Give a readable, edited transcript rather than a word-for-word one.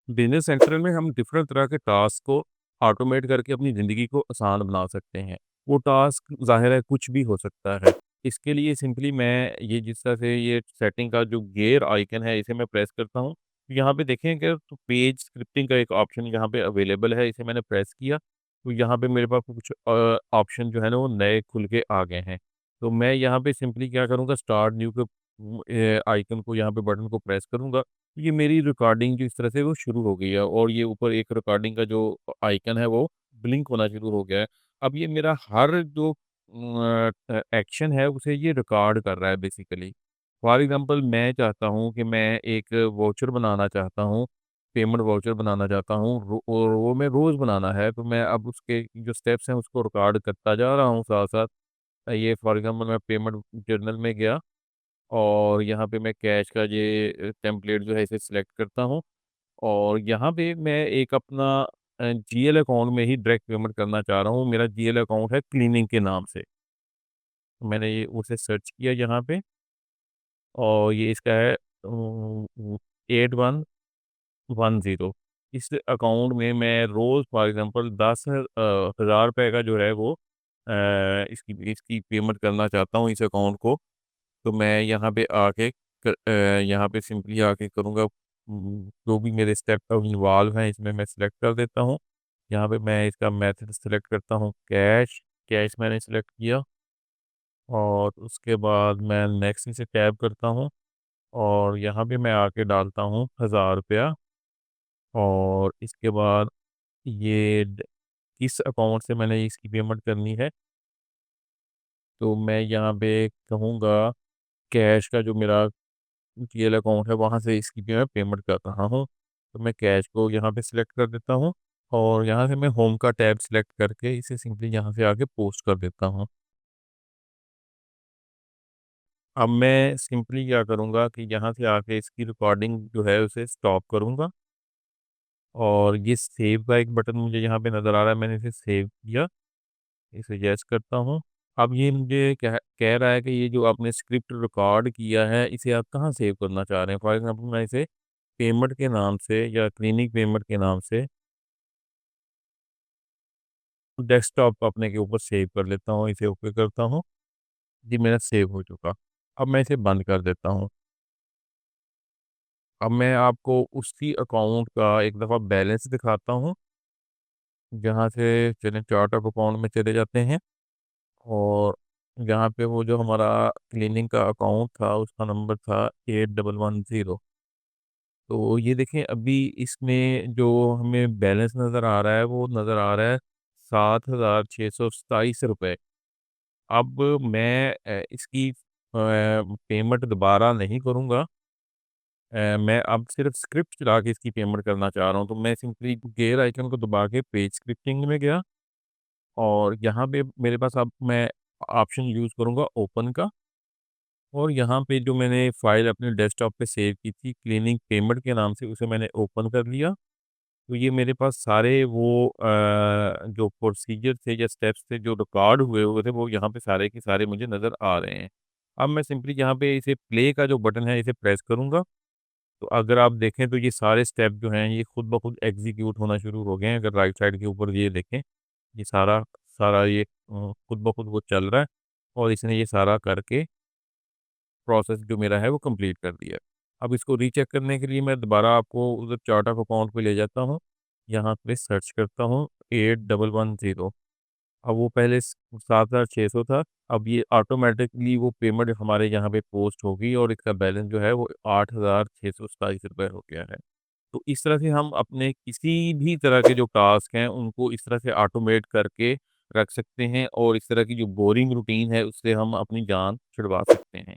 Business central में हम different तरह के टास्क को ऑटोमेट करके अपनी ज़िंदगी को आसान बना सकते हैं। वो टास्क ज़ाहिर है कुछ भी हो सकता है। इसके लिए सिंपली मैं ये जिस तरह से ये सेटिंग का जो गियर आइकन है इसे मैं प्रेस करता हूँ। यहाँ पे देखें कि तो पेज स्क्रिप्टिंग का एक ऑप्शन यहाँ पे अवेलेबल है, इसे मैंने प्रेस किया, तो यहाँ पे मेरे पास कुछ ऑप्शन जो है ना वो नए खुल के आ गए हैं। तो मैं यहाँ पे सिंपली क्या करूँगा, स्टार्ट न्यू के आइकन को यहाँ पे बटन को प्रेस करूँगा। ये मेरी रिकॉर्डिंग जो इस तरह से वो शुरू हो गई है और ये ऊपर एक रिकॉर्डिंग का जो आइकन है वो ब्लिंक होना शुरू हो गया है। अब ये मेरा हर जो एक्शन है उसे ये रिकॉर्ड कर रहा है बेसिकली। फॉर एग्ज़ाम्पल मैं चाहता हूँ कि मैं एक वाउचर बनाना चाहता हूँ, पेमेंट वाउचर बनाना चाहता हूँ और वो मैं रोज़ बनाना है, तो मैं अब उसके जो स्टेप्स हैं उसको रिकॉर्ड करता जा रहा हूँ साथ-साथ। ये फॉर एग्ज़ाम्पल मैं पेमेंट जर्नल में गया और यहाँ पे मैं कैश का ये टेम्पलेट जो है इसे सिलेक्ट करता हूँ और यहाँ पे मैं एक अपना जीएल अकाउंट में ही डायरेक्ट पेमेंट करना चाह रहा हूँ। मेरा जीएल अकाउंट है क्लीनिंग के नाम से। तो मैंने ये उसे सर्च किया यहाँ पे और ये इसका है 8110। इस अकाउंट में मैं रोज़ फॉर एग्ज़ाम्पल 10,000 रुपए का जो है वो इसकी इसकी पेमेंट करना चाहता हूँ इस अकाउंट को। तो मैं यहाँ पे आके यहाँ पे सिंपली आके करूँगा, जो भी मेरे स्टेप इन्वॉल्व हैं इसमें मैं सिलेक्ट कर देता हूँ। यहाँ पे मैं इसका मेथड सिलेक्ट करता हूँ कैश, कैश मैंने सिलेक्ट किया और उसके बाद मैं नेक्स्ट इसे टैब करता हूँ और यहाँ पे मैं आके डालता हूँ 1000 रुपया और इसके बाद ये किस अकाउंट से मैंने इसकी पेमेंट करनी है, तो मैं यहाँ पे कहूँगा कैश का जो मेरा जीएल अकाउंट है वहाँ से इसकी जो है पेमेंट कर रहा हूँ। तो मैं कैश को यहाँ पे सिलेक्ट कर देता हूँ और यहाँ से मैं होम का टैब सिलेक्ट करके इसे सिंपली यहाँ से आके पोस्ट कर देता हूँ। अब मैं सिंपली क्या करूँगा कि यहाँ से आके इसकी रिकॉर्डिंग जो है उसे स्टॉप करूँगा और ये सेव का एक बटन मुझे यहाँ पे नज़र आ रहा है, मैंने इसे सेव किया, इसे यस करता हूँ। अब ये मुझे कह कह रहा है कि ये जो आपने स्क्रिप्ट रिकॉर्ड किया है इसे आप कहाँ सेव करना चाह रहे हैं? फॉर एग्ज़ाम्पल मैं इसे पेमेंट के नाम से या क्लिनिक पेमेंट के नाम से डेस्कटॉप अपने के ऊपर सेव कर लेता हूँ, इसे ओके करता हूँ। जी, मेरा सेव हो चुका। अब मैं इसे बंद कर देता हूँ। अब मैं आपको उसी अकाउंट का एक दफ़ा बैलेंस दिखाता हूँ, जहाँ से चलें चार्ट ऑफ अकाउंट में चले जाते हैं और यहाँ पे वो जो हमारा क्लीनिंग का अकाउंट था उसका नंबर था 8110। तो ये देखें अभी इसमें जो हमें बैलेंस नज़र आ रहा है वो नज़र आ रहा है 7,627 रुपए। अब मैं इसकी पेमेंट दोबारा नहीं करूँगा। मैं अब सिर्फ़ स्क्रिप्ट चला के इसकी पेमेंट करना चाह रहा हूँ। तो मैं सिंपली गियर आइकन को दबा के पेज स्क्रिप्टिंग में गया और यहाँ पे मेरे पास अब मैं ऑप्शन यूज़ करूँगा ओपन का और यहाँ पे जो मैंने फ़ाइल अपने डेस्कटॉप पे सेव की थी क्लीनिंग पेमेंट के नाम से, उसे मैंने ओपन कर लिया। तो ये मेरे पास सारे वो जो प्रोसीजर थे या स्टेप्स थे जो रिकॉर्ड हुए हुए थे वो यहाँ पे सारे के सारे मुझे नज़र आ रहे हैं। अब मैं सिंपली यहाँ पे इसे प्ले का जो बटन है इसे प्रेस करूँगा, तो अगर आप देखें तो ये सारे स्टेप जो हैं ये खुद ब खुद एग्ज़ीक्यूट होना शुरू हो गए हैं। अगर राइट साइड के ऊपर ये देखें, ये सारा सारा ये खुद ब खुद वो चल रहा है और इसने ये सारा करके प्रोसेस जो मेरा है वो कंप्लीट कर दिया। अब इसको रीचेक करने के लिए मैं दोबारा आपको उधर चार्ट ऑफ अकाउंट पे ले जाता हूँ। यहाँ पे सर्च करता हूँ 8110। अब वो पहले 7,600 था, अब ये ऑटोमेटिकली वो पेमेंट हमारे यहाँ पे पोस्ट होगी और इसका बैलेंस जो है वो 8,627 रुपए हो गया है। तो इस तरह से हम अपने किसी भी तरह के जो टास्क हैं उनको इस तरह से ऑटोमेट करके रख सकते हैं और इस तरह की जो बोरिंग रूटीन है उससे हम अपनी जान छुड़वा सकते हैं।